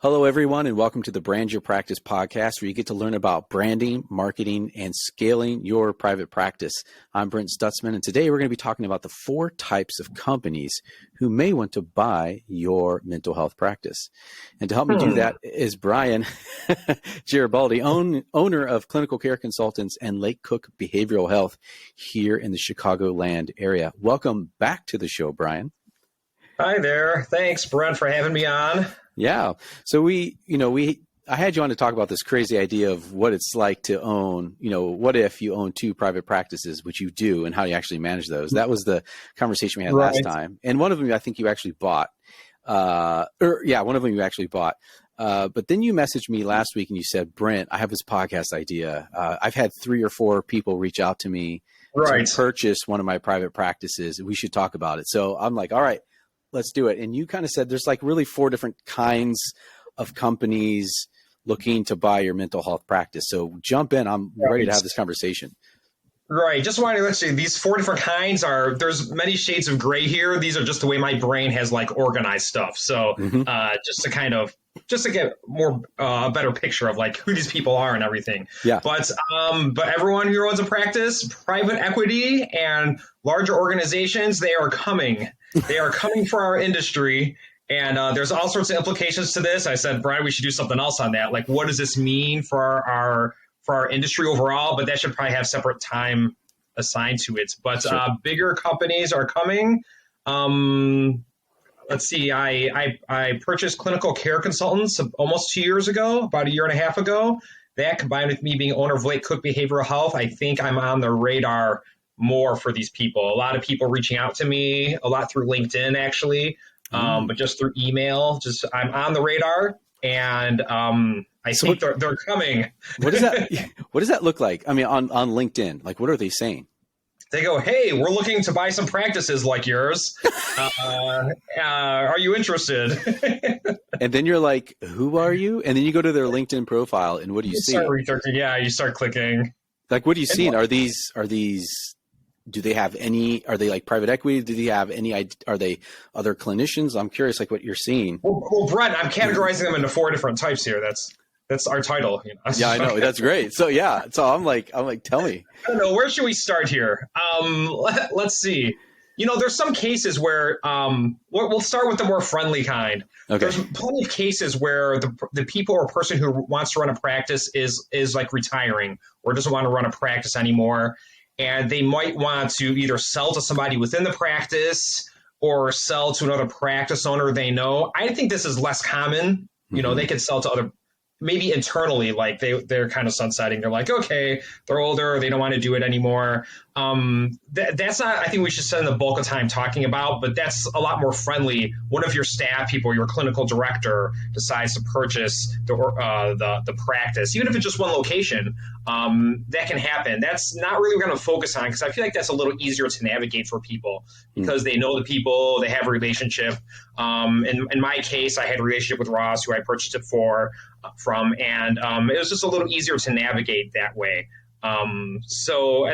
Hello, everyone, and welcome to the Brand Your Practice podcast, where you get to learn about branding, marketing, and scaling your private practice. I'm Brent Stutzman, and today we're going to be talking about the 4 types of companies who may want to buy your mental health practice. And to help me do that is Brian Garibaldi, owner of Clinical Care Consultants and Lake Cook Behavioral Health here in the Chicagoland area. Welcome back to the show, Brian. Hi there. Thanks, Brent, for having me on. Yeah. So I had you on to talk about this crazy idea of what it's like to own, what if you own 2 private practices, which you do, and how you actually manage those. That was the conversation we had last time. And one of them, I think you actually bought, one of them you actually bought. But then you messaged me last week and you said, Brent, I have this podcast idea. I've had 3 or 4 people reach out to me to purchase one of my private practices. We should talk about it. So I'm like, all right, let's do it. And you kind of said there's like really 4 different kinds of companies looking to buy your mental health practice. So jump in. I'm ready to have this conversation. Right. Just wanted to let you, these 4 different kinds there's many shades of gray here. These are just the way my brain has like organized stuff. So just to get more a better picture of like who these people are and everything. Yeah. But everyone who owns a practice, private equity and larger organizations, they are coming. They are coming for our industry. And there's all sorts of implications to this. I said, Brian, we should do something else on that. Like, what does this mean for our industry overall? But that should probably have separate time assigned to it. But sure. Bigger companies are coming. Let's see. I purchased Clinical Care Consultants almost 2 years ago, about 1.5 years ago. That combined with me being owner of Lake Cook Behavioral Health, I think I'm on the radar more for these people. A lot of people reaching out to me, a lot through LinkedIn actually, but just through email. Just I'm on the radar, and I think they're coming. What does that look like? I mean, on LinkedIn, like what are they saying? They go, hey, we're looking to buy some practices like yours. Are you interested? And then you're like, who are you? And then you go to their LinkedIn profile, and what do you see? You start clicking. Like, what are you seeing? Are these? Do they have any? Are they like private equity? Do they have any? Are they other clinicians? I'm curious, like what you're seeing. Well, Brent, I'm categorizing them into 4 different types here. That's our title. Yeah, I know. That's great. So yeah. So I'm like, tell me. I don't know. Where should we start here? Let's see. There's some cases where we'll start with the more friendly kind. Okay. There's plenty of cases where the people or person who wants to run a practice is like retiring or doesn't want to run a practice anymore. And they might want to either sell to somebody within the practice or sell to another practice owner they know. I think this is less common. They could sell to other, maybe internally, like they're kind of sunsetting. They're like, okay, they're older, they don't want to do it anymore. That's not, I think we should spend the bulk of time talking about, but that's a lot more friendly. One of your staff people, your clinical director decides to purchase the practice, even if it's just one location, that can happen. That's not really what we're going to focus on, because I feel like that's a little easier to navigate for people because they know the people, they have a relationship. In my case, I had a relationship with Ross, who I purchased it from, and it was just a little easier to navigate that way. And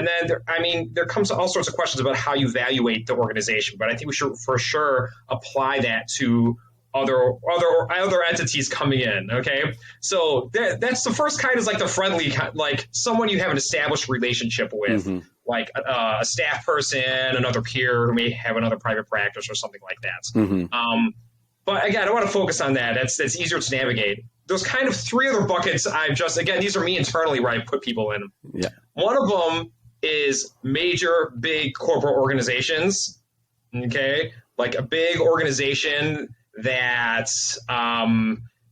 then there comes all sorts of questions about how you evaluate the organization, but I think we should for sure apply that to other entities coming in. Okay. So that's the first kind, is like the friendly kind, like someone you have an established relationship with, like a staff person, another peer who may have another private practice or something like that. But again, I don't want to focus on that. That's easier to navigate. There's kind of 3 other buckets these are me internally where I put people in. Yeah. One of them is major, big corporate organizations. Okay. Like a big organization that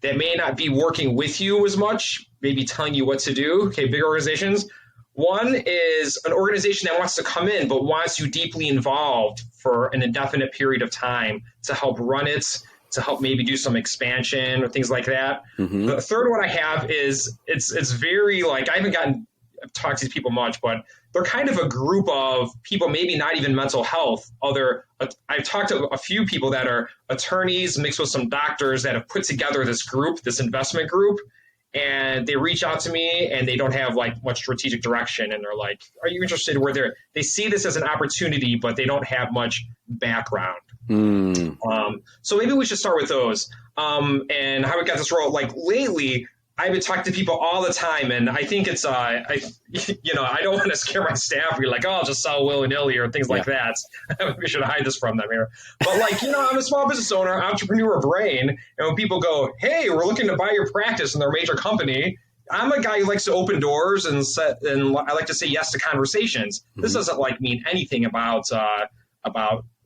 may not be working with you as much, maybe telling you what to do. Okay. Big organizations. One is an organization that wants to come in, but wants you deeply involved for an indefinite period of time to help run it, to help maybe do some expansion or things like that. The third one I have is it's very like, I haven't talked to these people much, but they're kind of a group of people, maybe not even mental health. I've talked to a few people that are attorneys mixed with some doctors that have put together this group, this investment group, and they reach out to me and they don't have like much strategic direction. And they're like, are you interested? Where they see this as an opportunity, but they don't have much background. So maybe we should start with those. And how we got this role. Like lately, I've been talking to people all the time, and I think it's I don't want to scare my staff. We're like, oh, I'll just sell willy-nilly or things like that. We should hide this from them here. But like, I'm a small business owner, entrepreneur brain, and when people go, hey, we're looking to buy your practice in their major company, I'm a guy who likes to open doors and I like to say yes to conversations. This doesn't like mean anything about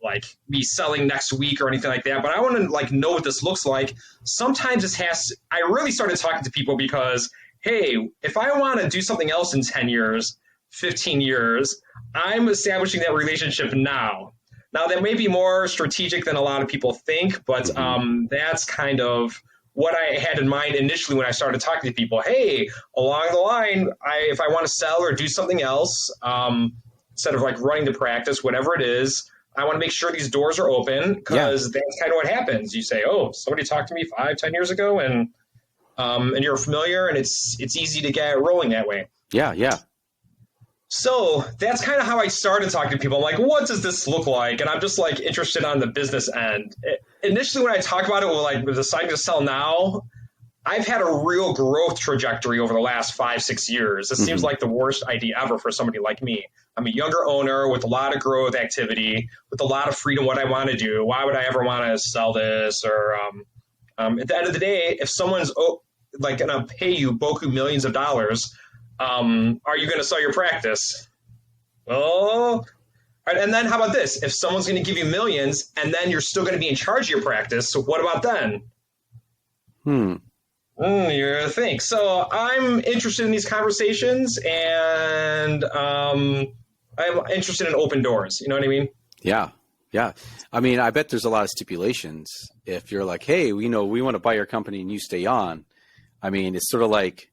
like me selling next week or anything like that, but I want to like know what this looks like. Sometimes I really started talking to people because, hey, if I want to do something else in 10 years, 15 years, I'm establishing that relationship now. Now that may be more strategic than a lot of people think, but that's kind of what I had in mind initially when I started talking to people. Hey, along the line, if I want to sell or do something else, instead of like running the practice, whatever it is, I want to make sure these doors are open because that's kind of what happens. You say, oh, somebody talked to me 5-10 years ago and you're familiar and it's easy to get rolling that way. Yeah. Yeah. So that's kind of how I started talking to people. I'm like, what does this look like? And I'm just like interested on the business end. Initially, when I talk about it, we're deciding to sell now, I've had a real growth trajectory over the last 5-6 years. This seems like the worst idea ever for somebody like me. I'm a younger owner with a lot of growth activity, with a lot of freedom, what I want to do. Why would I ever want to sell this? Or at the end of the day, if someone's like going to pay you boku millions of dollars, are you going to sell your practice? Well, and then how about this? If someone's going to give you millions and then you're still going to be in charge of your practice, so what about then? You're going to think. So I'm interested in these conversations, and I'm interested in open doors. You know what I mean? Yeah. Yeah. I mean, I bet there's a lot of stipulations. If you're like, hey, we want to buy your company and you stay on. I mean, it's sort of like,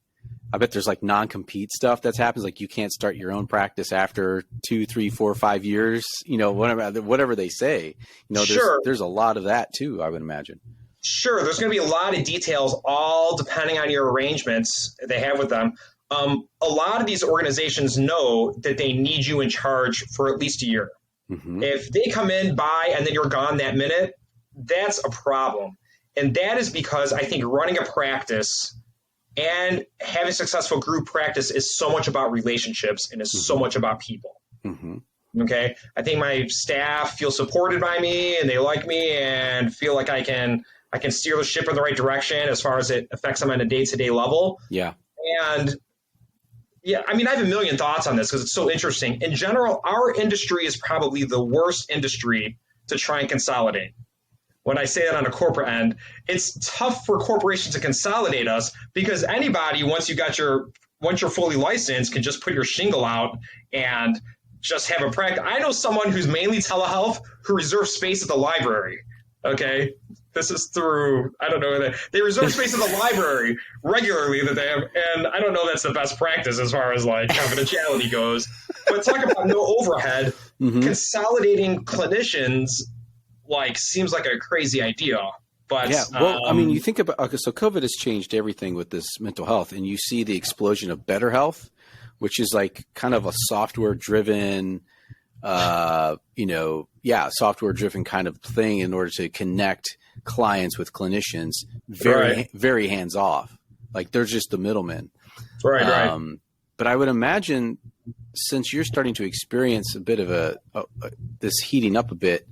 I bet there's like non-compete stuff that happens. Like you can't start your own practice after 2, 3, 4, 5 years, whatever they say, there's a lot of that too, I would imagine. Sure. There's going to be a lot of details, all depending on your arrangements they have with them. A lot of these organizations know that they need you in charge for at least a year. If they come in, buy, and then you're gone that minute, that's a problem. And that is because I think running a practice and having successful group practice is so much about relationships and is so much about people. Okay. I think my staff feel supported by me and they like me and feel like I can steer the ship in the right direction as far as it affects them on a day-to-day level. Yeah. And yeah, I mean, I have a million thoughts on this because it's so interesting. In general, our industry is probably the worst industry to try and consolidate. When I say that on a corporate end, it's tough for corporations to consolidate us because anybody, once you're fully licensed, can just put your shingle out and just have a practice. I know someone who's mainly telehealth who reserves space at the library. Okay. This is through, I don't know, they reserve space at the library regularly that they have. And I don't know that's the best practice as far as like confidentiality goes, but talk about no overhead, consolidating clinicians seems like a crazy idea. But yeah, well, I mean, you think about, okay, so COVID has changed everything with this mental health, and you see the explosion of Better Health, which is like kind of a software driven, software driven kind of thing in order to connect clients with clinicians, very hands off. Like they're just the middlemen. Right. But I would imagine since you're starting to experience a bit of this heating up a bit,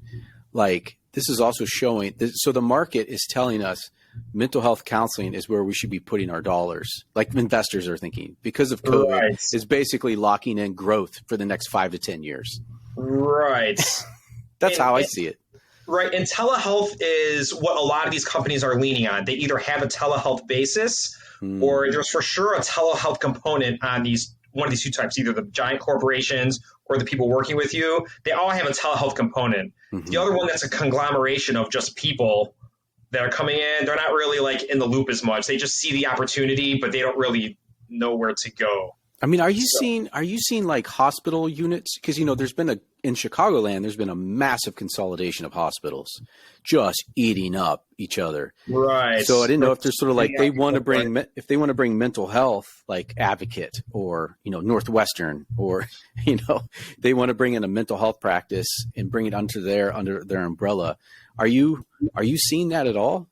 like this is also showing. So the market is telling us mental health counseling is where we should be putting our dollars. Like investors are thinking because of COVID is basically locking in growth for the next 5 to 10 years. Right. That's how I see it. Right. And telehealth is what a lot of these companies are leaning on. They either have a telehealth basis or there's for sure a telehealth component on one of these two types, either the giant corporations or the people working with you. They all have a telehealth component. The other one that's a conglomeration of just people that are coming in. They're not really like in the loop as much. They just see the opportunity, but they don't really know where to go. I mean, are you seeing like hospital units? Because, there's been in Chicagoland, there's been a massive consolidation of hospitals just eating up each other. Right. So I didn't know if there's sort of like, if they want to bring mental health, like Advocate or, Northwestern, or, they want to bring in a mental health practice and bring it under their umbrella. Are you seeing that at all?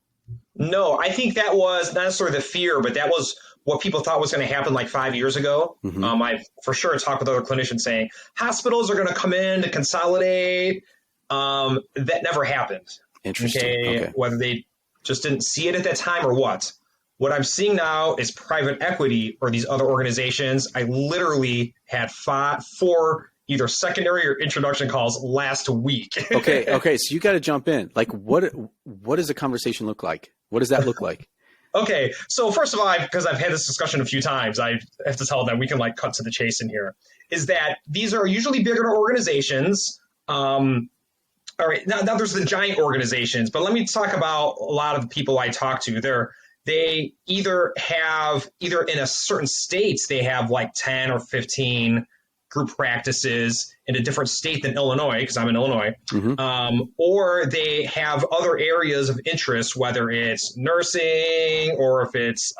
No, I think that was not necessarily the fear, but that was what people thought was going to happen like 5 years ago. Mm-hmm. I've for sure talked with other clinicians saying hospitals are going to come in to consolidate. That never happened. Interesting. Okay. Whether they just didn't see it at that time or what. What I'm seeing now is private equity or these other organizations. I literally had 4 either secondary or introduction calls last week. Okay. So you got to jump in. Like, what does a conversation look like? What does that look like? Okay, so first of all, because I've had this discussion a few times, I have to tell them we can like cut to the chase in here, is that these are usually bigger organizations. All right, now there's the giant organizations, but let me talk about a lot of the people I talk to. They either in a certain states, they have like 10 or 15 group practices in a different state than Illinois, because I'm in Illinois, Mm-hmm. or they have other areas of interest, whether it's nursing or if it's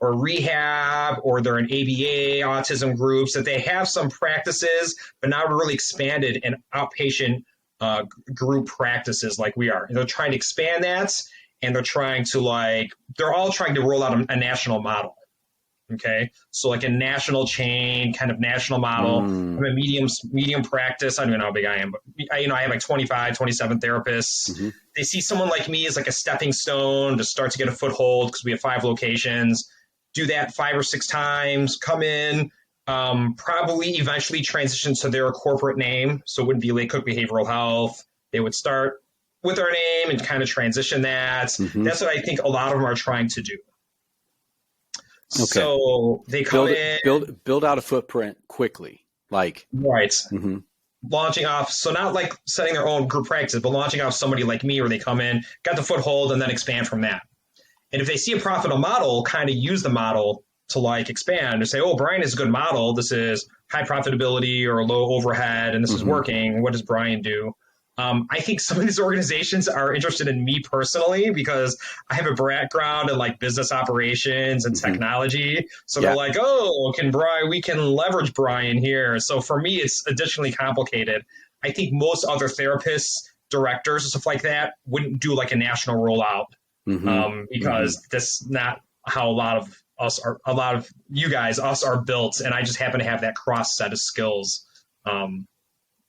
or rehab, or they're in ABA, autism groups, that they have some practices, but not really expanded in outpatient group practices like we are. And they're trying to expand that, and they're all trying to roll out a national model. Okay, so like a national chain, kind of national model. I'm a medium practice. I don't even know how big I am, but I have like 25, 27 therapists. Mm-hmm. They see someone like me as like a stepping stone to start to get a foothold, because we have 5 locations. Do that 5 or 6 times, come in, probably eventually transition to their corporate name. So it wouldn't be Lake Cook Behavioral Health. They would start with our name and kind of transition that. Mm-hmm. That's what I think a lot of them are trying to do. Okay. So they come build out a footprint quickly, like right, mm-hmm. launching off. So not like setting their own group practice, but launching off somebody like me, where they come in, got the foothold, and then expand from that. And if they see a profitable model, kind of use the model to like expand and say, "Oh, Brian is a good model. This is high profitability or low overhead, and this is working. What does Brian do?" I think some of these organizations are interested in me personally, because I have a background in like business operations and technology. So they're like, "Oh, we can leverage Brian here." So for me, it's additionally complicated. I think most other therapists, directors, and stuff like that wouldn't do like a national rollout, because that's not how a lot of you guys are built. And I just happen to have that cross set of skills.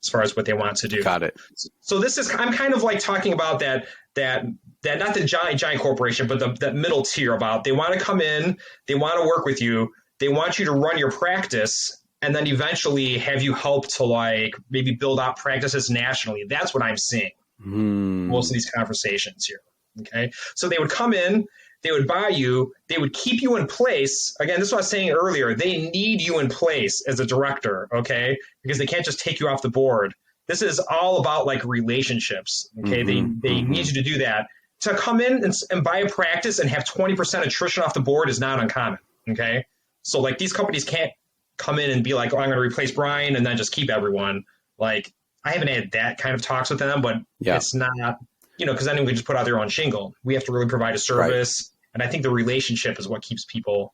As far as what they want to do. Got it. So I'm kind of like talking about that not the giant corporation, but that middle tier, about they want to come in, they want to work with you, they want you to run your practice, and then eventually have you help to like maybe build out practices nationally. That's what I'm seeing most of these conversations here. Okay. So they would come in, they would buy you, they would keep you in place. Again, this is what I was saying earlier. They need you in place as a director, okay? Because they can't just take you off the board. This is all about like relationships, okay? They need you to do that. To come in and buy a practice and have 20% attrition off the board is not uncommon, okay? So like these companies can't come in and be like, "Oh, I'm going to replace Brian," and then just keep everyone. Like I haven't had that kind of talks with them, but it's not, because then we just put out their own shingle. We have to really provide a service. Right. And I think the relationship is what keeps people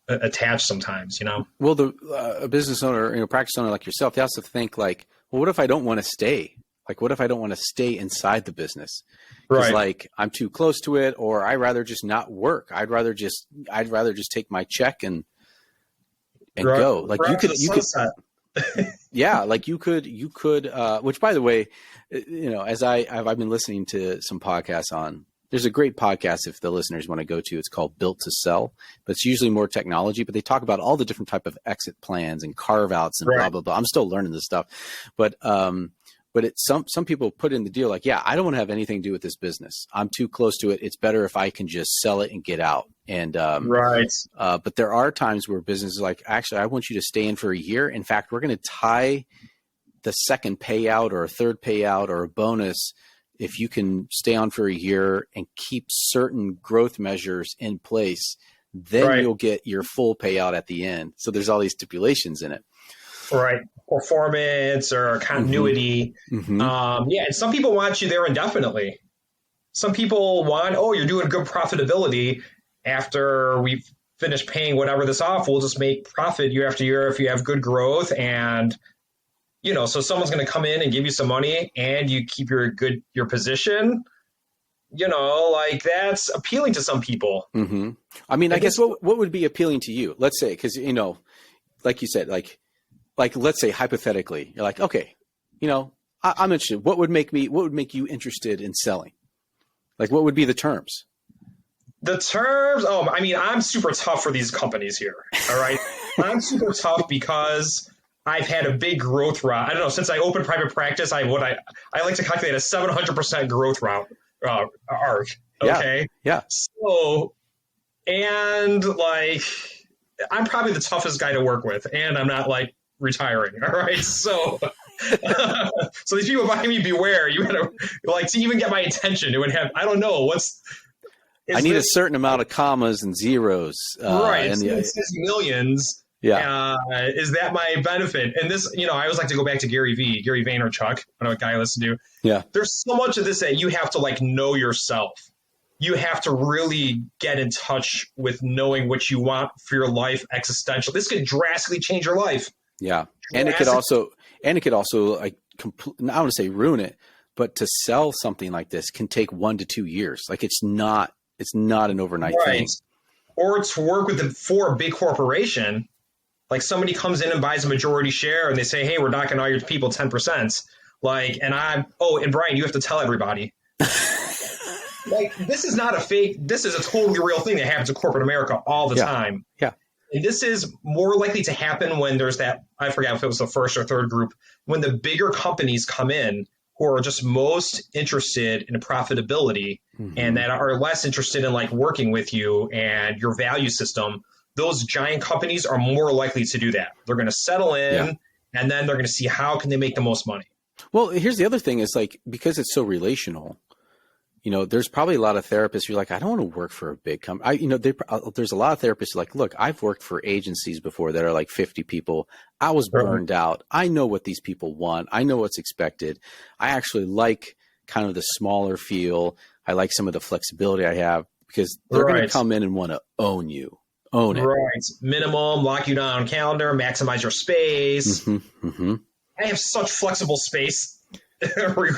attached sometimes, Well, a business owner, practice owner like yourself, they also think like, well, what if I don't want to stay? Like, what if I don't want to stay inside the business? Because like I'm too close to it, or I'd rather just not work. I'd rather just take my check and go. Like you could. Yeah, like you could, which by the way, as I've been listening to some podcasts on, there's a great podcast if the listeners want to go to, it's called Built to Sell, but it's usually more technology, but they talk about all the different type of exit plans and carve outs and blah, blah, blah. I'm still learning this stuff, but it's some people put in the deal like, I don't want to have anything to do with this business. I'm too close to it. It's better if I can just sell it and get out. And, but there are times where businesses like, actually, I want you to stay in for a year. In fact, we're going to tie the second payout or a third payout or a bonus if you can stay on for a year and keep certain growth measures in place then you'll get your full payout at the end. So there's all these stipulations in it. Right. Performance or continuity. Mm-hmm. And some people want you there indefinitely. Some people want, you're doing good profitability. After we've finished paying whatever this off, we'll just make profit year after year if you have good growth. And, so someone's going to come in and give you some money and you keep your position. That's appealing to some people. Mm-hmm. I mean, I guess what would be appealing to you? Let's say, because, like you said, like let's say hypothetically, you're like, okay, I'm interested. What would make you interested in selling? Like, what would be the terms? The terms? I'm super tough for these companies here. All right. I'm super tough because I've had a big growth route. I don't know, since I opened private practice, I like to calculate a 700% growth route arc. Okay. Yeah. So, and I'm probably the toughest guy to work with, and I'm not retiring. All right. So, so these people behind me, beware. You gotta to even get my attention. It would have, I don't know I need a certain amount of commas and zeros. Right. It says millions. Yeah. Is that my benefit? And this, I always like to go back to Gary Vaynerchuk, I know a guy I listen to. Yeah. There's so much of this that you have to know yourself. You have to really get in touch with knowing what you want for your life existential. This could drastically change your life. Yeah. And it could also I don't want to say ruin it, but to sell something like this can take 1 to 2 years. It's not an overnight thing. Or to work for a big corporation. Somebody comes in and buys a majority share and they say, hey, we're knocking all your people 10%. And Brian, you have to tell everybody. This is not a fake. This is a totally real thing that happens in corporate America all the time. Yeah. And this is more likely to happen when there's that, I forgot if it was the first or third group, when the bigger companies come in who are just most interested in profitability and that are less interested in working with you and your value system. Those giant companies are more likely to do that. They're going to settle in and then they're going to see how can they make the most money. Well, here's the other thing is because it's so relational, there's probably a lot of therapists who are like, I don't want to work for a big company. There's a lot of therapists like, look, I've worked for agencies before that are 50 people. I was burned out. I know what these people want. I know what's expected. I actually like kind of the smaller feel. I like some of the flexibility I have because they're going to come in and want to own you. Own it. Right. Minimum, lock you down on calendar, maximize your space. I have such flexible space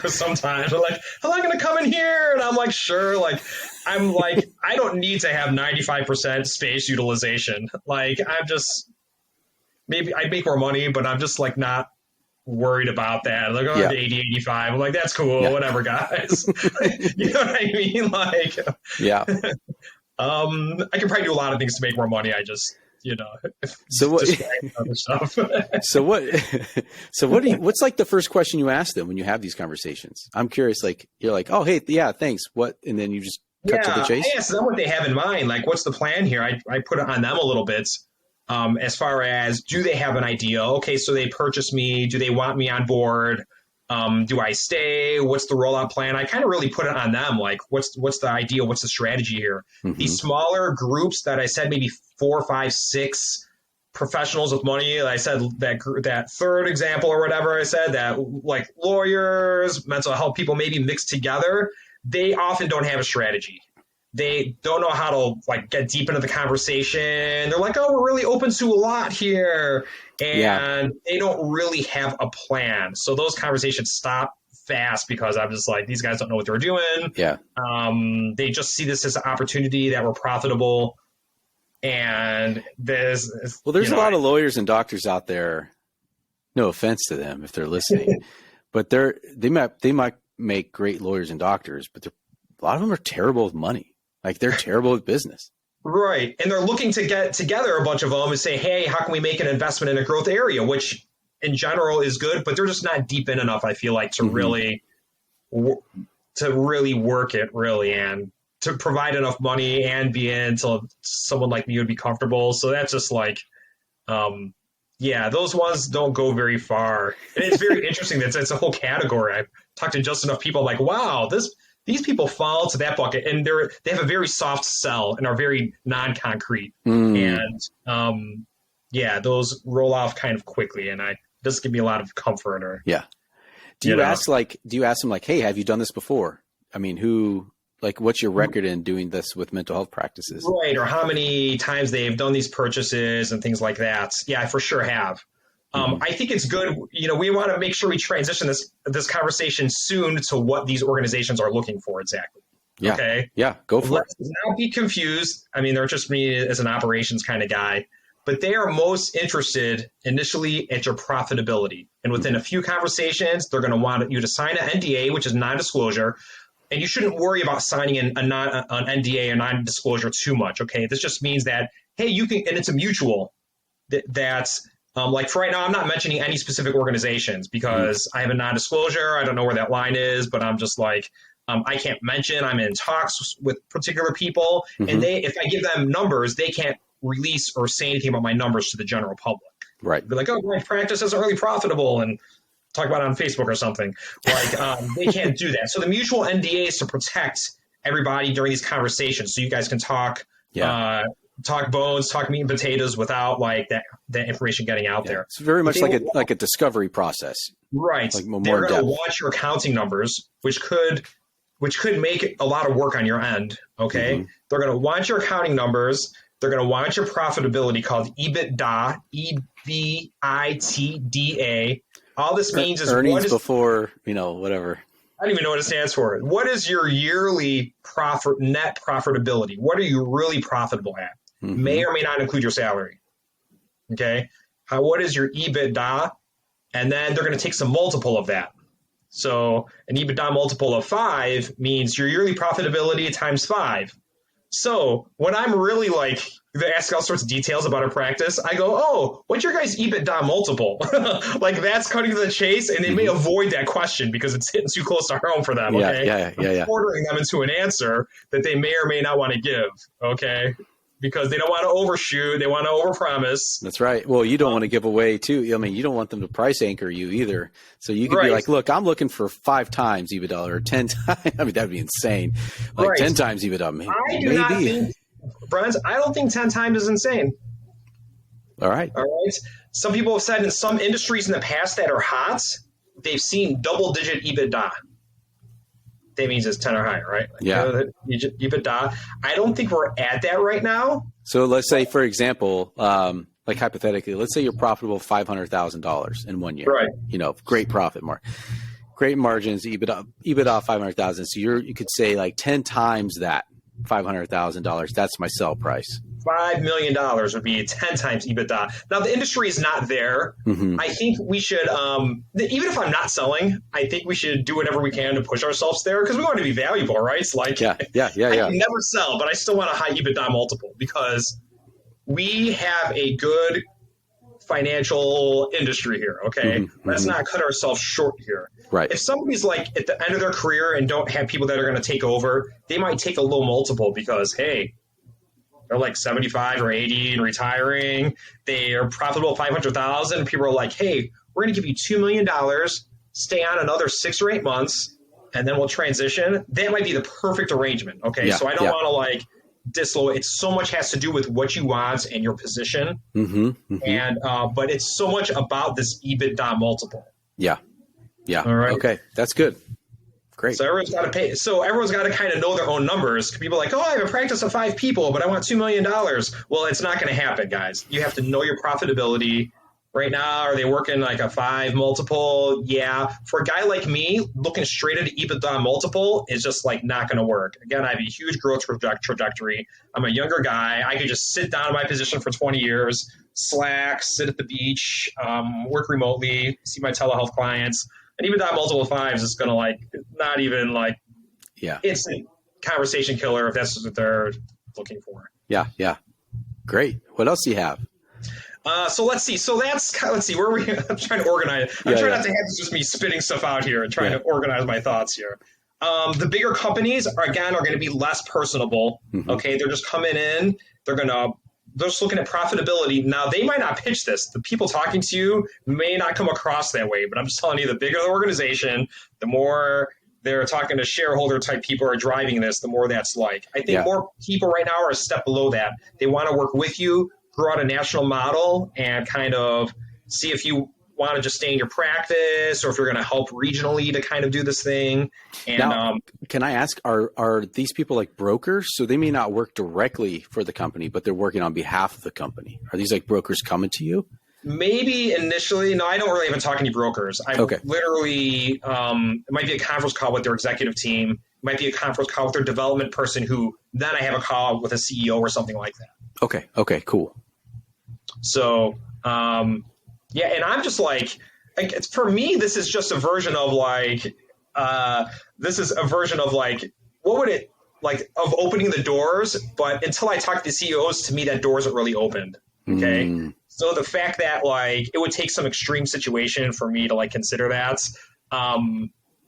sometimes. They're like, am I going to come in here? And I'm like, sure. I don't need to have 95% space utilization. I'm just, maybe I'd make more money, but I'm just not worried about that. 80, 85. I'm like, that's cool. Whatever, guys. You know what I mean? Yeah. I can probably do a lot of things to make more money. I just, so what, other stuff. What's the first question you ask them when you have these conversations? I'm curious, you're like, oh, hey, yeah, thanks. What? And then you just cut to the chase. I ask them what they have in mind. What's the plan here? I put it on them a little bit. As far as, do they have an idea? Okay, so they purchase me. Do they want me on board? Do I stay? What's the rollout plan? I kind of really put it on them. What's the idea? What's the strategy here? These smaller groups that I said, maybe 4, 5, 6 professionals with money. I said that third example or whatever I said, that lawyers, mental health people maybe mixed together. They often don't have a strategy. They don't know how to get deep into the conversation. They're like, oh, we're really open to a lot here. And they don't really have a plan. So those conversations stop fast because I'm just these guys don't know what they're doing. Yeah. They just see this as an opportunity that we're profitable. And there's a lot of lawyers and doctors out there. No offense to them if they're listening, but they might make great lawyers and doctors, but a lot of them are terrible with money. They're terrible with business. Right. And they're looking to get together a bunch of them and say, hey, how can we make an investment in a growth area, which in general is good, but they're just not deep in enough, I feel to really work it really and to provide enough money and be in so someone like me would be comfortable. So that's just those ones don't go very far. And it's very interesting that it's a whole category. I've talked to just enough people wow, these people fall into that bucket, and they have a very soft sell and are very non-concrete. And those roll off kind of quickly, and it does give me a lot of comfort. Or do you ask them like, hey, have you done this before? I mean, what's your record in doing this with mental health practices? Right, or how many times they've done these purchases and things like that. Yeah, I for sure have. I think it's good. We want to make sure we transition this conversation soon to what these organizations are looking for exactly. Yeah. Okay. Yeah. Go for it. Let's not be confused. I mean, they're just me as an operations kind of guy, but they are most interested initially at your profitability. And within a few conversations, they're going to want you to sign an NDA, which is non-disclosure. And you shouldn't worry about signing an NDA or non-disclosure too much. Okay. This just means that, hey, you can, and it's a mutual that's, like for right now, I'm not mentioning any specific organizations because I have a non-disclosure. I don't know where that line is, but I'm just like, I can't mention. I'm in talks with particular people, and if I give them numbers, they can't release or say anything about my numbers to the general public. Right. Be like, oh, my practice is really profitable, and talk about it on Facebook or something. Like they can't do that. So the mutual NDA is to protect everybody during these conversations, so you guys can talk. Talk bones, talk meat and potatoes without like that information getting out there. It's very much like a discovery process. Right. Like more They're going to depth. watch your accounting numbers, which could make a lot of work on your end. Okay. They're going to want your accounting numbers. They're going to want your profitability called EBITDA, EBITDA. All this means is earnings before, whatever. I don't even know what it stands for. What is your yearly net profitability? What are you really profitable at? May or may not include your salary. Okay. What is your EBITDA? And then they're going to take some multiple of that. So an EBITDA multiple of 5 means your yearly profitability times 5. So when I'm really like, they ask all sorts of details about our practice, I go, oh, what's your guys' EBITDA multiple? Like that's cutting to the chase, and they may avoid that question because it's hitting too close to home for them. Okay? I'm ordering them into an answer that they may or may not want to give. Okay. Because they don't want to overshoot. They want to overpromise. That's right. Well, you don't want to give away too. I mean, you don't want them to price anchor you either. So you could be like, look, I'm looking for 5 times EBITDA or 10 times. I mean, that'd be insane. Like 10 times EBITDA. I do not think, Brian, I don't think 10 times is insane. All right. Some people have said in some industries in the past that are hot, they've seen double-digit EBITDA. That means it's 10 or higher, right? EBITDA. I don't think we're at that right now. So let's say, for example, like hypothetically, let's say you're profitable $500,000 in 1 year. Right. Great profit great margins, EBITDA 500,000. So you could say like 10 times that $500,000. That's my sell price. $5 million would be 10 times EBITDA. Now, the industry is not there. I think we should, even if I'm not selling, I think we should do whatever we can to push ourselves there because we want to be valuable, right? It's like, I can never sell, but I still want a high EBITDA multiple because we have a good financial industry here, okay? Let's not cut ourselves short here. Right. If somebody's like at the end of their career and don't have people that are going to take over, they might take a low multiple because, hey, they're like 75 or 80 and retiring. They are profitable 500,000. People are like, hey, we're going to give you $2 million, stay on another 6 or 8 months, and then we'll transition. That might be the perfect arrangement. Okay. So I don't want to like dislocate. It's so much has to do with what you want and your position. And, but it's so much about this EBITDA multiple. Yeah. All right. Okay. That's good. Great. So everyone's got to pay. So everyone's got to kind of know their own numbers. People are like, oh, I have a practice of 5 people, but I want $2 million. Well, it's not going to happen, guys. You have to know your profitability. Right now, are they working like a 5 multiple? Yeah. For a guy like me, looking straight at EBITDA multiple is just like not going to work. Again, I have a huge growth trajectory. I'm a younger guy. I could just sit down in my position for 20 years, slack, sit at the beach, work remotely, see my telehealth clients. And EBITDA multiple 5s is going to like not even like instant conversation killer if that's what they're looking for. Yeah. Great. What else do you have? So let's see. Let's see where are we. I'm trying to organize. I'm trying not to have this just me spitting stuff out here and trying to organize my thoughts here. The bigger companies are going to be less personable. Okay, they're just coming in. They're just looking at profitability. Now, they might not pitch this. The people talking to you may not come across that way, but I'm just telling you, the bigger the organization, the more they're talking to shareholder type people who are driving this, the more that's like. I think more people right now are a step below that. They want to work with you, grow out a national model, and kind of see if you want to just stay in your practice or if you're going to help regionally to kind of do this thing. And now, can I ask, are these people like brokers? So they may not work directly for the company, but they're working on behalf of the company. Are these like brokers coming to you? Maybe initially. No, I don't really even talk to any brokers. I literally, it might be a conference call with their executive team. It might be a conference call with their development person who then I have a call with a CEO or something like that. Okay, cool. So, yeah, and I'm just like it's, for me, this is just a version of like, what would it like of opening the doors? But until I talk to the CEOs, to me, that door isn't really opened. Okay. So the fact that like it would take some extreme situation for me to like consider that,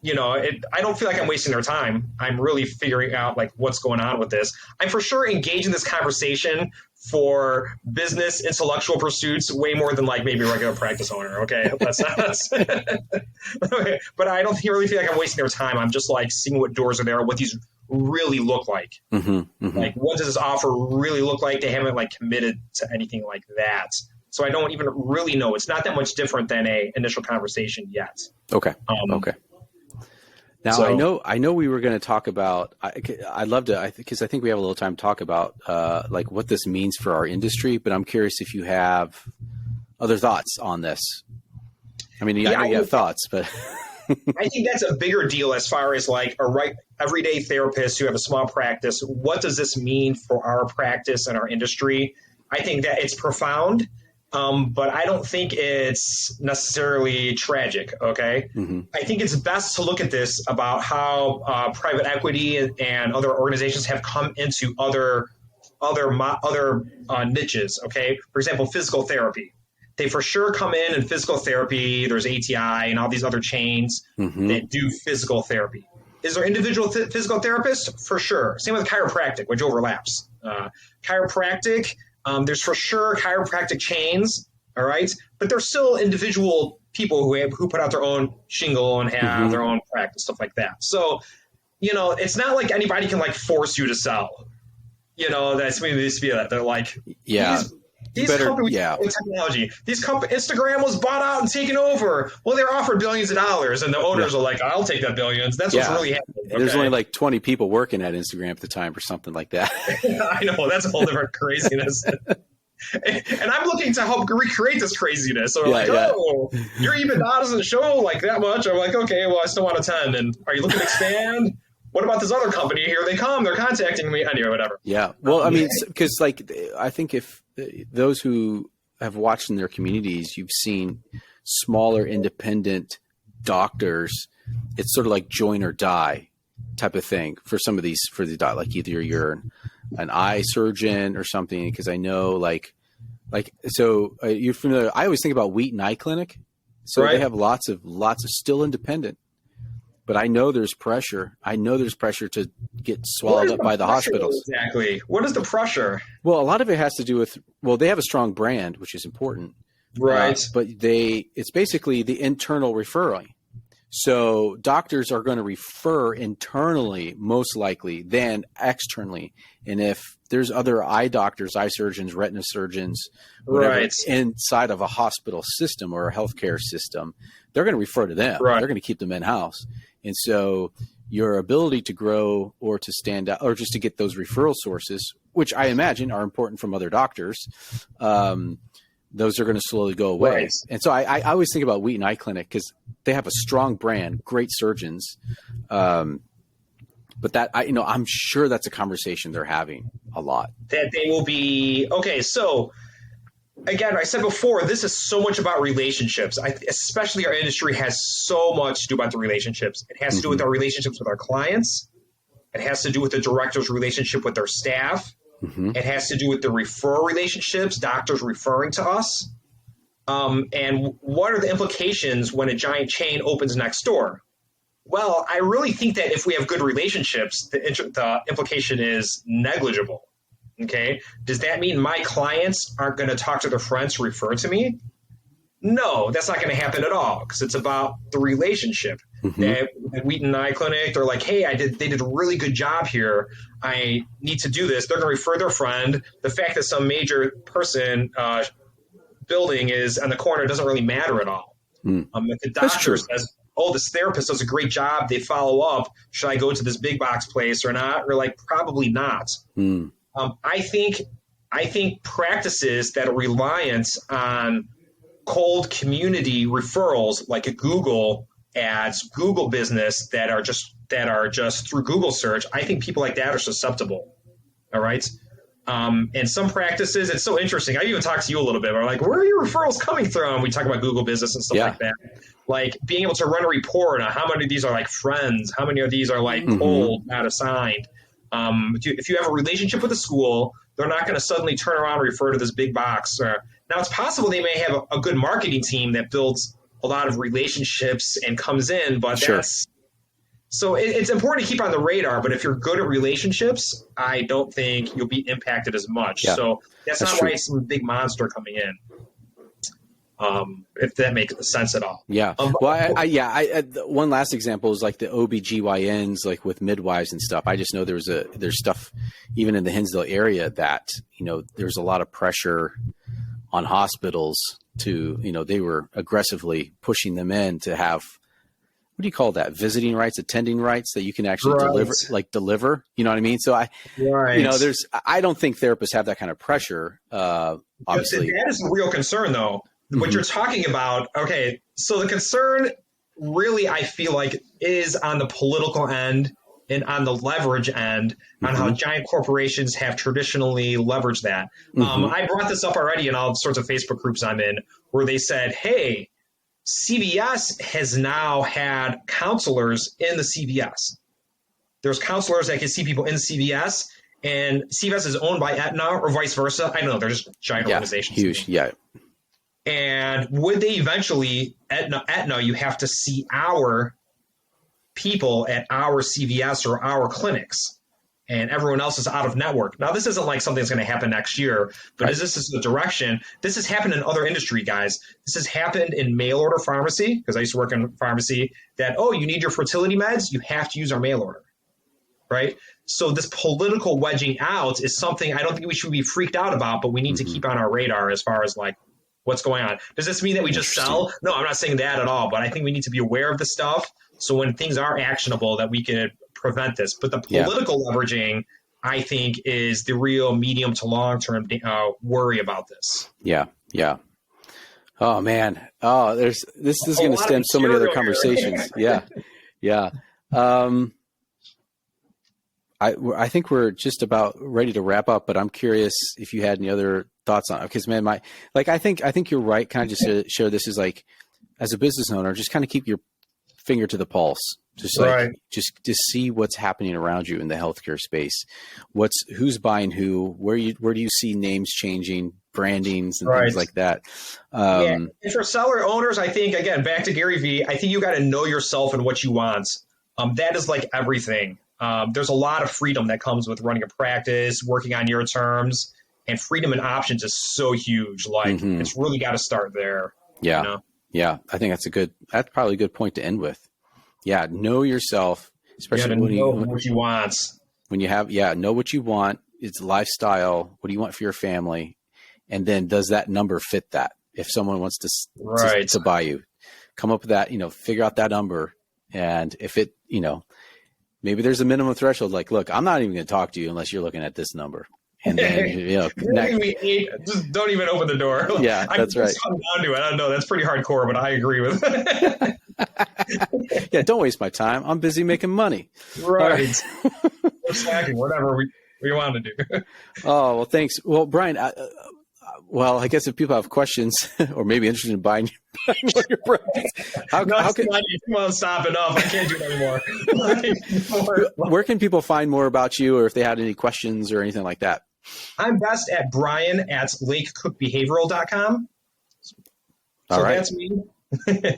you know, I don't feel like I'm wasting their time. I'm really figuring out like what's going on with this. I'm for sure engaged in this conversation for business intellectual pursuits way more than like maybe a regular practice owner. Okay. That's not, okay. But I don't really feel like I'm wasting their time. I'm just like seeing what doors are there, what these really look like. Like what does this offer really look like? They haven't like committed to anything like that. So I don't even really know. It's not that much different than a initial conversation yet. Okay. Okay. Now, so, I know we were going to talk about, I'd love to, because I think we have a little time to talk about like what this means for our industry, but I'm curious if you have other thoughts on this. I mean, I know you have thoughts, but. I think that's a bigger deal as far as like everyday therapists who have a small practice. What does this mean for our practice and our industry? I think that it's profound. But I don't think it's necessarily tragic, okay? I think it's best to look at this about how private equity and other organizations have come into other niches, okay? For example, physical therapy. They for sure come in physical therapy. There's ATI and all these other chains that do physical therapy. Is there individual physical therapists? For sure. Same with chiropractic, which overlaps. Chiropractic, there's for sure chiropractic chains, all right? But there's still individual people who put out their own shingle and have their own practice, stuff like that. So, you know, it's not like anybody can like force you to sell. You know, that's maybe this feel that they're like, these companies with technology. Instagram was bought out and taken over. Well, they're offered billions of dollars, and the owners are like, "I'll take that billions." That's what's really happening. Okay? There's only like 20 people working at Instagram at the time, or something like that. I know, that's a whole different craziness. And I'm looking to help recreate this craziness. So oh, your EBITDA doesn't show like that much. I'm like, okay, well, I still want to attend. And are you looking to expand? What about this other company? Here they come. They're contacting me. Anyway, whatever. Yeah. Well, I mean, because like I think if those who have watched in their communities, you've seen smaller independent doctors. It's sort of like join or die type of thing for some of these, for the like either you're an eye surgeon or something. Because I know so you're familiar. I always think about Wheaton Eye Clinic. So they have lots of still independent. But I know there's pressure. I know there's pressure to get swallowed up by the hospitals. Exactly. What is the pressure? Well, a lot of it has to do with, they have a strong brand, which is important. Right. But it's basically the internal referring. So doctors are going to refer internally, most likely, than externally. And if there's other eye doctors, eye surgeons, retina surgeons, whatever, inside of a hospital system or a healthcare system, they're going to refer to them. They're going to keep them in-house. And so your ability to grow or to stand out or just to get those referral sources, which I imagine are important from other doctors, those are going to slowly go away. Right. And so I always think about Wheaton Eye Clinic because they have a strong brand, great surgeons. But that I'm sure that's a conversation they're having a lot. That they will be okay. So again, I said before, this is so much about relationships. Especially our industry has so much to do about the relationships. It has to do with our relationships with our clients. It has to do with the director's relationship with their staff. It has to do with the referral relationships, doctors referring to us. And what are the implications when a giant chain opens next door? Well, I really think that if we have good relationships, the implication is negligible. Okay. Does that mean my clients aren't going to talk to their friends to refer to me? No, that's not going to happen at all because it's about the relationship. At Wheaton Eye Clinic, they're like, hey, they did a really good job here. I need to do this. They're going to refer their friend. The fact that some major person building is on the corner doesn't really matter at all. If the doctor says, oh, this therapist does a great job, they follow up, should I go to this big box place or not? We're like, probably not. I think practices that are reliant on cold community referrals, like a Google ads, Google business that are just through Google search, I think people like that are susceptible. All right. And some practices, it's so interesting. I even talked to you a little bit. We're like, where are your referrals coming from? We talk about Google business and stuff like that. Like being able to run a report on how many of these are like friends, how many of these are like cold, not assigned. If you have a relationship with a school, they're not going to suddenly turn around and refer to this big box. Now, it's possible they may have a good marketing team that builds a lot of relationships and comes in, but so it's important to keep on the radar. But if you're good at relationships, I don't think you'll be impacted as much. Yeah, so that's not true. Why it's some big monster coming in. If that makes sense at all. Yeah. Well, one last example is like the OBGYNs, like with midwives and stuff. I just know there's stuff even in the Hinsdale area that, there's a lot of pressure on hospitals to, they were aggressively pushing them in to have, what do you call that? Visiting rights, attending rights that you can actually deliver, you know what I mean? So I don't think therapists have that kind of pressure. Obviously that is a real concern though. What you're talking about, okay, so the concern really, I feel like, is on the political end and on the leverage end on how giant corporations have traditionally leveraged that. I brought this up already in all sorts of Facebook groups I'm in where they said, hey, CVS has now had counselors in the CVS. There's counselors that can see people in CVS, and CVS is owned by Aetna or vice versa. I don't know. They're just giant organizations. Huge, yeah. And would they eventually, Aetna, you have to see our people at our CVS or our clinics, and everyone else is out of network. Now, this isn't like something that's going to happen next year, but this is the direction. This has happened in other industry, guys. This has happened in mail order pharmacy, because I used to work in pharmacy, that, you need your fertility meds, you have to use our mail order, right? So this political wedging out is something I don't think we should be freaked out about, but we need to keep on our radar as far as like, what's going on. Does this mean that we just sell? No, I'm not saying that at all, but I think we need to be aware of the stuff. So when things are actionable, that we can prevent this. But the political leveraging, I think, is the real medium to long-term worry about this. Yeah. Yeah. Oh man. Oh, this is going to stem so many other conversations. Yeah. Yeah. I think we're just about ready to wrap up, but I'm curious if you had any other thoughts on it. Because man, I think you're right. Kind of just share this is like, as a business owner, just kind of keep your finger to the pulse. Just just see what's happening around you in the healthcare space. Who's buying who, where do you see names changing, brandings and things like that. And for seller owners, I think, again, back to Gary Vee, I think you got to know yourself and what you want. That is like everything. There's a lot of freedom that comes with running a practice, working on your terms, and freedom and options is so huge. Like it's really got to start there. Yeah. Yeah. I think that's probably a good point to end with. Yeah. Know yourself, especially when you know what you want. When you have, know what you want. It's lifestyle. What do you want for your family? And then does that number fit that? If someone wants to buy you, come up with that, figure out that number. And if it, maybe there's a minimum threshold, like, look, I'm not even going to talk to you unless you're looking at this number. And then, just don't even open the door. Yeah, that's right. Come down to it. I don't know. That's pretty hardcore, but I agree with it. Yeah, don't waste my time. I'm busy making money. Right. Or slacking, whatever we want to do. Oh, well, thanks. Well, Brian, I guess if people have questions or maybe interested in buying one of your products, come on, stop enough. I can't do it anymore. Where can people find more about you, or if they had any questions or anything like that? I'm best at brian@lakecookbehavioral.com. All right. That's me.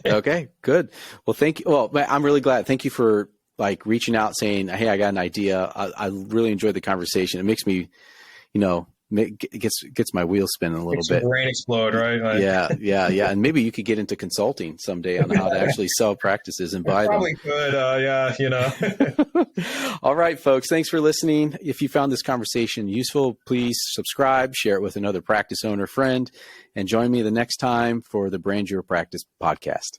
Okay, good. Well, thank you. Well, I'm really glad. Thank you for reaching out saying, hey, I got an idea. I really enjoyed the conversation. It makes me, gets my wheels spinning a little Makes bit. your brain explode, right? Like, Yeah. And maybe you could get into consulting someday on how to actually sell practices and buy them. Probably could, All right, folks. Thanks for listening. If you found this conversation useful, please subscribe, share it with another practice owner friend, and join me the next time for the Brand Your Practice podcast.